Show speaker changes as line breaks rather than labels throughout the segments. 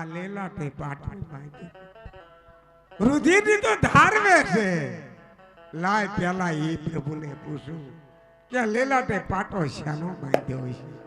લેલાટે પાટું માંગ્યું રુધિરની તો ધારવે છે લાય પેલા એ પ્રભુને પૂછું કે લેલાટે પાટો શાનો બાંધ્યો છે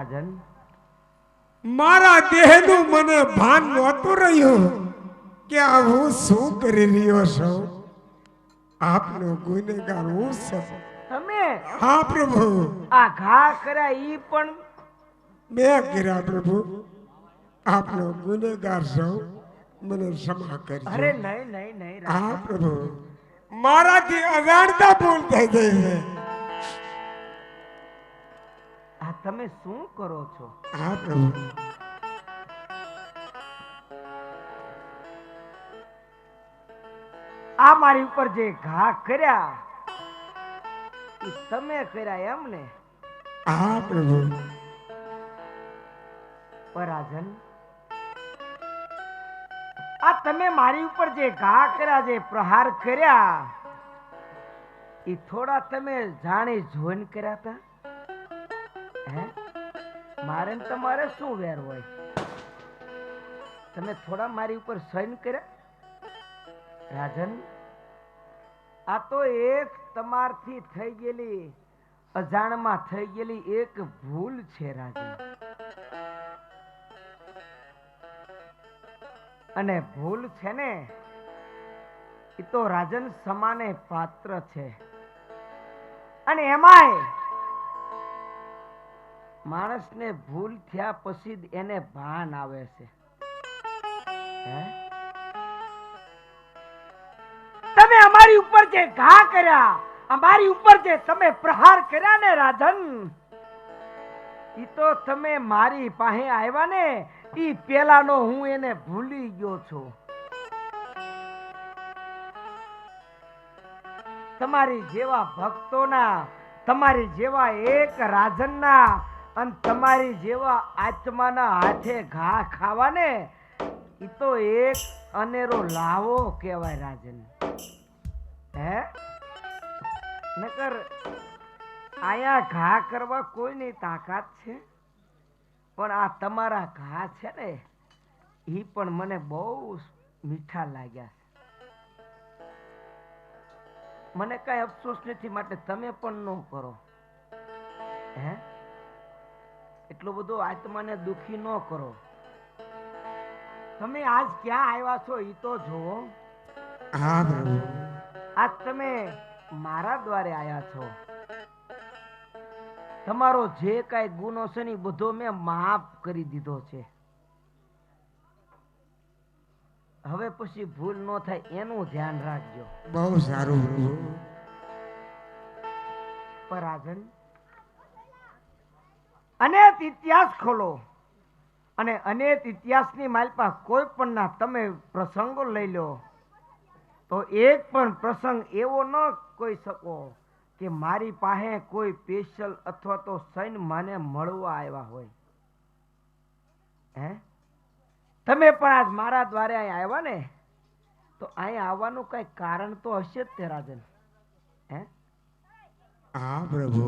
રાજન
મારા દેહનું મને ભાન નહોતું રહ્યું કે આ હું શું કરી રહ્યો છું. આપનો ગુનેગાર હું છું.
તમે
હા પ્રભુ,
આ ઘા કર્યા ઈ પણ
મેં કર્યા પ્રભુ. આપનો ગુનેગાર છું, મને ક્ષમા
અરે
કરજો.
નહીં નહીં નહીં
હા
રાજન
પ્રભુ, મારાથી અજાણતા ભૂલ થઈ ગઈ છે.
આ તમે શું કરો છો?
હા પ્રભુ,
આ મારી ઉપર જે ઘા કર્યા ઈ તમે કર્યા એમ ને?
હા પ્રભુ.
પણ રાજન આ તમે મારી ઉપર જે ઘા કર્યા, જે પ્રહાર કર્યા ઈ થોડા તમે જાણી જોઈને કર્યા હતા? હે મારે ને તમારે શું વેર હોય? તમે થોડા મારી ઉપર સહન કર્યા? રાજન આ તો એક તમારથી થઈ ગયેલી અજાણમાં થઈ ગયેલી એક ભૂલ છે રાજન. અને ભૂલ છે ને એ તો રાજન સમાને પાત્ર છે. અને એમાંય માણસને ભૂલ થયા પછી જ એને ભાન આવે છે. હે તમે અમારી ઉપર જે ઘા કર્યા, અમારી ઉપર જે તમે પ્રહાર કર્યા ને રાજન, ઈ તો તમે મારી પાસે આવ્યા ને ઈ પેલાનો હું એને ભૂલી ગયો છું. તમારી જેવા ભક્તોના, તમારી જેવા એક રાજનના અને તમારી જેવા આત્માના હાથે ઘા ખાવા ને ઈ તો એક અનેરો લાવો કહેવાય રાજન. હે નકર આયા ઘા કરવા કોઈની તાકાત છે, પણ આ તમારા ઘા છે ને ઈ પણ મને બહુ મીઠા લાગ્યા છે. મને કઈ અફસોસ નથી, માટે તમે પણ ન કરો. હે એટલું બધું આત્માને દુખી ન કરો. તમે આજ ક્યાં આવ્યા છો ઈ તો જુઓ.
હા પ્રભુ.
આજ તમે મારા દ્વારે આયા છો. તમારો જે કઈ ગુનો છે ને બધો મેં માફ કરી દીધો છે. હવે પછી ભૂલ ન થાય એનું ધ્યાન રાખજો.
બહુ સારું પ્રભુ.
પરાજન અનેક ઇતિહાસ ખોલો અને અનેક ઇતિહાસની માલપા કોઈ પણ ના તમે પ્રસંગો લઈ લો તો એક પણ પ્રસંગ એવો ન કહી શકો કે મારી પાસે કોઈ સ્પેશિયલ અથવા તો સૈન મને મળવા આવ્યા હોય. હે તમે પણ આજ મારા દ્વારે અહીં આવ્યા ને તો અહીં આવવાનું કઈ કારણ તો હશે જ તે રાજન. હે
હા પ્રભુ,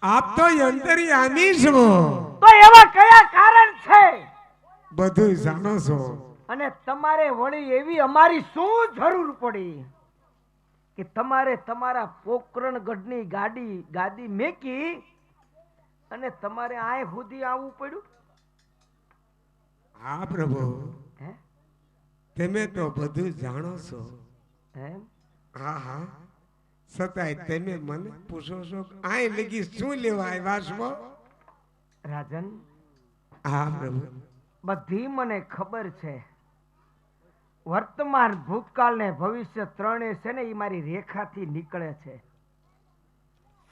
આપ તો અંતર્યામી છો,
તો એવા કયા કારણ છે
બધું જાણો છો.
અને તમારે વળી એવી અમારી શું જરૂર પડી કે તમારે તમારા પોકરણગઢની ગાદી મેકી અને તમારે આય સુધી આવવું પડ્યું?
હા પ્રભુ,
હે
તમે તો બધું જાણો છો.
એમ
હા હા, છતાંય તમે મને પૂછો છો આય લગી શું લેવા આવ્યા છો?
રાજન
હા પ્રભુ,
બધી મને ખબર છે. વર્તમાન ભૂતકાળ ને ભવિષ્ય ત્રણે છે ને એ મારી રેખાથી નીકળે છે.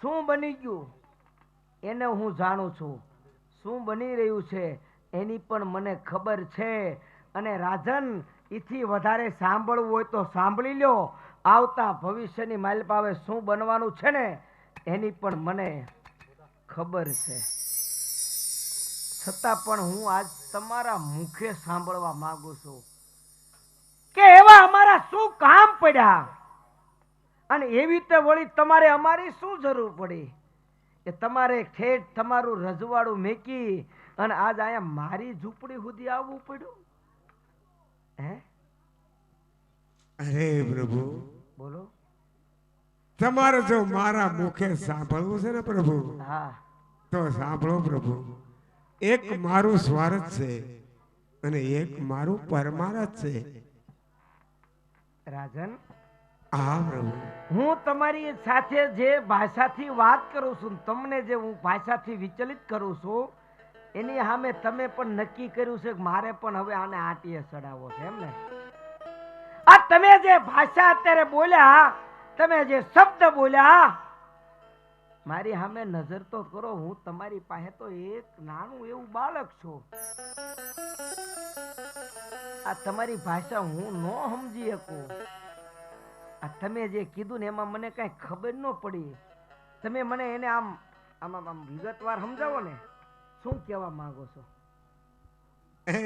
શું બની ગયું એને હું જાણું છું, શું બની રહ્યું છે એની પણ મને ખબર છે. અને રાજન એથી વધારે સાંભળવું હોય તો સાંભળી લો. આવતા ભવિષ્યની માલપાવે શું બનવાનું છે ને એની પણ મને ખબર છે. છતાં પણ હું આજ તમારા મુખે સાંભળવા માંગુ છું કે એવા અમારા શું કામ પડ્યા અને એવી રીતે વળી તમારે અમારી શું જરૂર પડી કે તમારે ઠેઠ તમારું રજવાડું મેકી અને આજ અહીંયા મારી ઝૂંપડી સુધી આવવું પડ્યું? હે
અરે પ્રભુ,
બોલો.
તમારે જો મારા મુખે સાંભળવું છે ને પ્રભુ,
હા
તો સાંભળો પ્રભુ. એક મારું સ્વાર્થ છે અને એક મારું પરમારથ છે.
રાજન,
હા પ્રભુ.
હું તમારી સાથે જે ભાષાથી વાત કરું છું, તમને જે હું ભાષાથી વિચલિત કરું છું, એની સામે તમે પણ નક્કી કર્યું છે કે મારે પણ હવે આને આટીએ ચડાવવો છે, એમ ને? આ તમે જે ભાષા અત્યારે બોલ્યા, તમે જે શબ્દ બોલ્યા, મારી સામે નજર તો કરો. હું તમારી પાસે તો એક નાનું એવું બાળક છું. આ તમારી ભાષા હું ન સમજી શકું. આ તમે જે કીધું ને એમાં મને કઈ ખબર ન પડી. તમે મને એને આમ આમ આમ વિગતવાર સમજાવો ને, શું કહેવા માંગો છો?
એ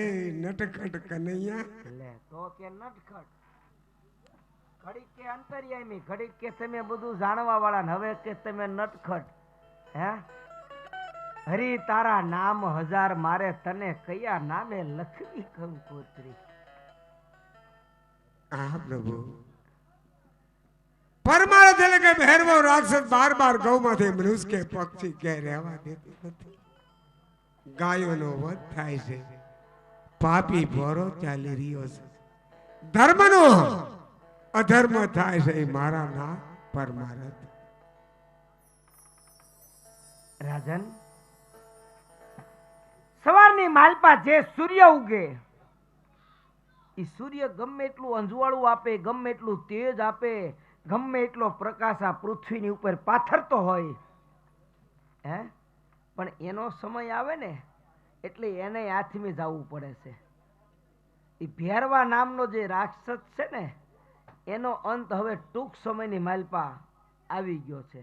નટખટ કનૈયા,
લે તો કે નટખટ, ઘડીક કે અંતર્યામી, ઘડીક કે તમે બધું જાણવા વાળા, ને હવે કે તમે નટખટ. હે હરી તારા નામ હજાર, મારે તને કયા નામે લખવી કંકોત્રી?
હા પ્રભુ. પરમારથ એટલે કે ભેરવો રાક્ષસ બાર બાર ગૌમાંથી મનુષ્ય કે પક્ષી કે રહેવા દેતી નથી. ગાયોનો વધ થાય છે, પાપી ભોરો ચાલી રહ્યો છે, ધર્મનો અધર્મ થાય છે, એ મારા ના પરમારથ.
રાજન, સવારની માલપા જે સૂર્ય ઉગે, એ સૂર્ય ગમે એટલું અંજવાળું આપે, ગમે એટલું તેજ આપે, ગમે એટલો પ્રકાશ આ પૃથ્વીની ઉપર પાથરતો હોય, હે, પણ એનો સમય આવે ને એટલે એને આથમી જવું પડે છે. એ ભેરવા નામનો જે રાક્ષસ છે ને, એનો અંત હવે ટૂંક સમયની માલપા આવી ગયો છે.